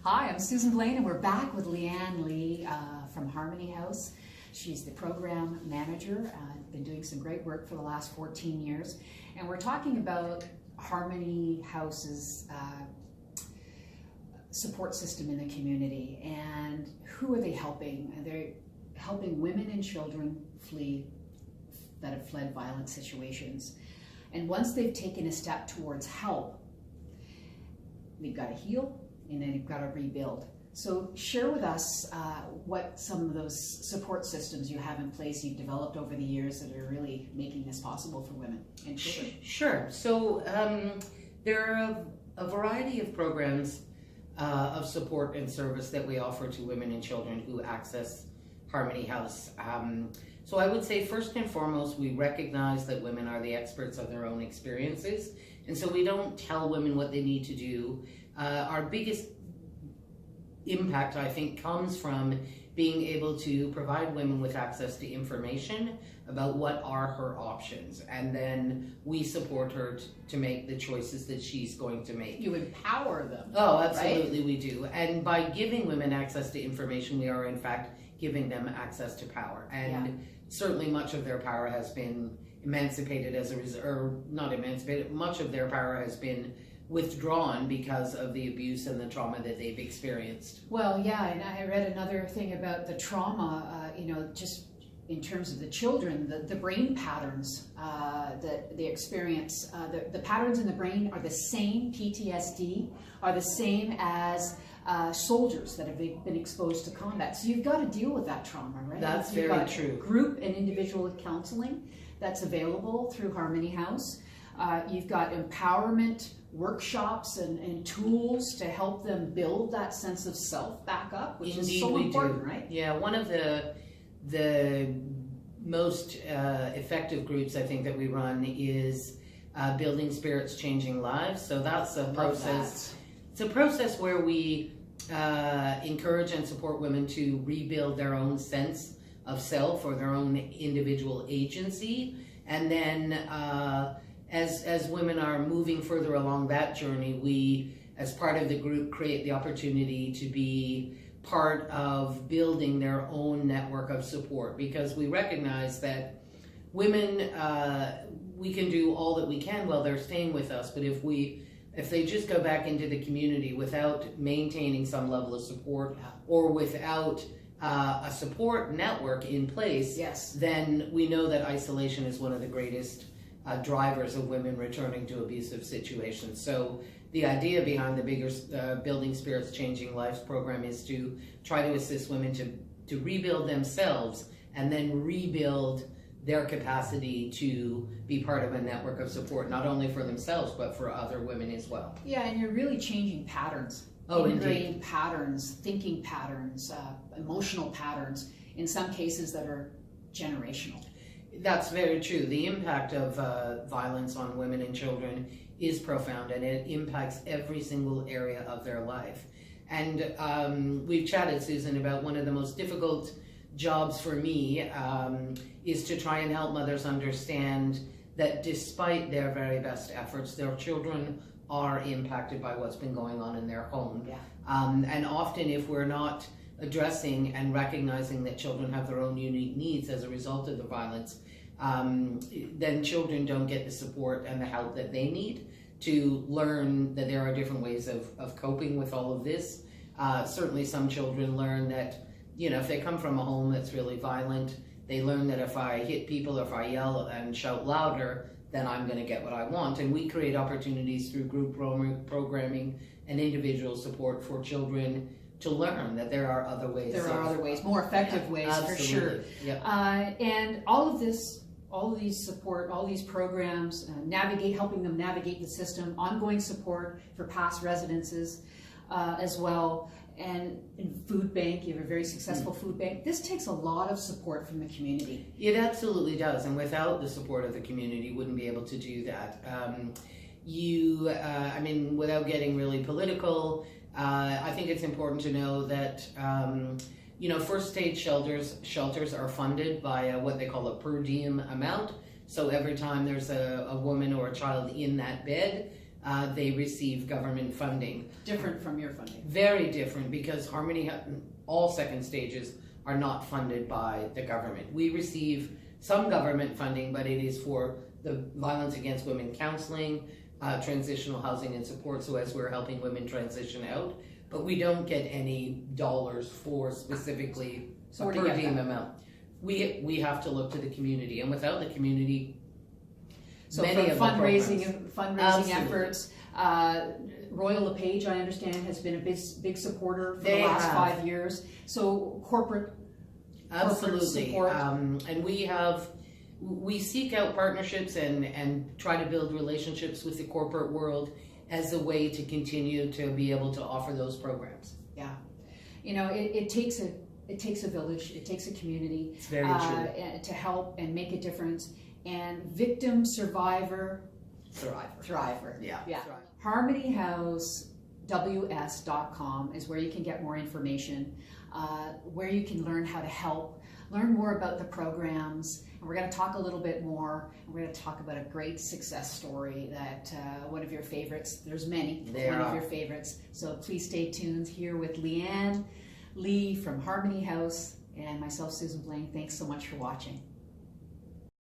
Hi, I'm Susan Blaine, and we're back with Leanne Lee from Harmony House. She's the program manager, been doing some great work for the last 14 years. And we're talking about Harmony House's support system in the community. And who are they helping? They're helping women and children that have fled violent situations. And once they've taken a step towards help, they've got to heal, and then you've got to rebuild. So share with us what some of those support systems you have in place you've developed over the years that are really making this possible for women and children. Sure. So there are a variety of programs of support and service that we offer to women and children who access Harmony House. So I would say first and foremost, we recognize that women are the experts of their own experiences. And so we don't tell women what they need to do. Our biggest impact, I think, comes from being able to provide women with access to information about what are her options. And then we support her to make the choices that she's going to make. You empower them. Oh, absolutely, right? We do. And by giving women access to information, we are in fact giving them access to power. And certainly much of their power has been emancipated as a result, or not emancipated, much of their power has been withdrawn because of the abuse and the trauma that they've experienced. Well, yeah, and I read another thing about the trauma, just in terms of the children, the brain patterns that they experience. The patterns in the brain are the same, PTSD, are the same as soldiers that have been exposed to combat. So you've got to deal with that trauma, right? That's You've very got true. Group and individual counseling that's available through Harmony House. You've got empowerment workshops and tools to help them build that sense of self back up, which is so important, right? Yeah, one of the most effective groups I think that we run is Building Spirits, Changing Lives. So that's a process. It's a process where we encourage and support women to rebuild their own sense of self or their own individual agency, and then as women are moving further along that journey, we, as part of the group, create the opportunity to be part of building their own network of support, because we recognize that women, we can do all that we can while they're staying with us, but if they just go back into the community without maintaining some level of support or without a support network in place, then we know that isolation is one of the greatest drivers of women returning to abusive situations. So the idea behind the bigger Building Spirits, Changing Lives program is to try to assist women to rebuild themselves and then rebuild their capacity to be part of a network of support, not only for themselves, but for other women as well. Yeah, and you're really changing patterns. Ingrained patterns, thinking patterns, emotional patterns, in some cases that are generational. That's very true. The impact of violence on women and children is profound, and it impacts every single area of their life. And we've chatted, Susan, about one of the most difficult jobs for me is to try and help mothers understand that despite their very best efforts, their children are impacted by what's been going on in their home. And often if we're not addressing and recognizing that children have their own unique needs as a result of the violence, then children don't get the support and the help that they need to learn that there are different ways of coping with all of this. Certainly some children learn that, if they come from a home that's really violent, they learn that if I hit people, if I yell and shout louder, then I'm going to get what I want. And we create opportunities through group programming and individual support for children to learn that there are other ways. There are other ways, more effective ways, absolutely. For sure. Yep. And all of these support, all these programs, helping them navigate the system, ongoing support for past residences as well, and in food bank, you have a very successful food bank. This takes a lot of support from the community. It absolutely does, and without the support of the community, wouldn't be able to do that. Without getting really political, I think it's important to know that first aid shelters are funded by what they call a per diem amount. So every time there's a woman or a child in that bed, they receive government funding. Different from your funding. Very different, because all second stages are not funded by the government. We receive some government funding, but it is for the violence against women counseling, transitional housing and support, so as we're helping women transition out. But we don't get any dollars for specifically a per diem amount. We have to look to the community, and without the community, so many for of fundraising Absolutely. efforts, Royal LePage, I understand, has been a big supporter for They the last have. 5 years. So corporate Absolutely. support. And we seek out partnerships and try to build relationships with the corporate world as a way to continue to be able to offer those programs. Yeah, you know, it takes a village, it takes a community. It's very true. To help and make a difference. And victim, survivor, thriver. Yeah. HarmonyHouseWS.com is where you can get more information, where you can learn how to help, learn more about the programs. And we're going to talk a little bit more. And we're going to talk about a great success story that one of your favorites, there's many, one of your favorites. So please stay tuned here with Leanne Lee from Harmony House and myself, Susan Blaine. Thanks so much for watching.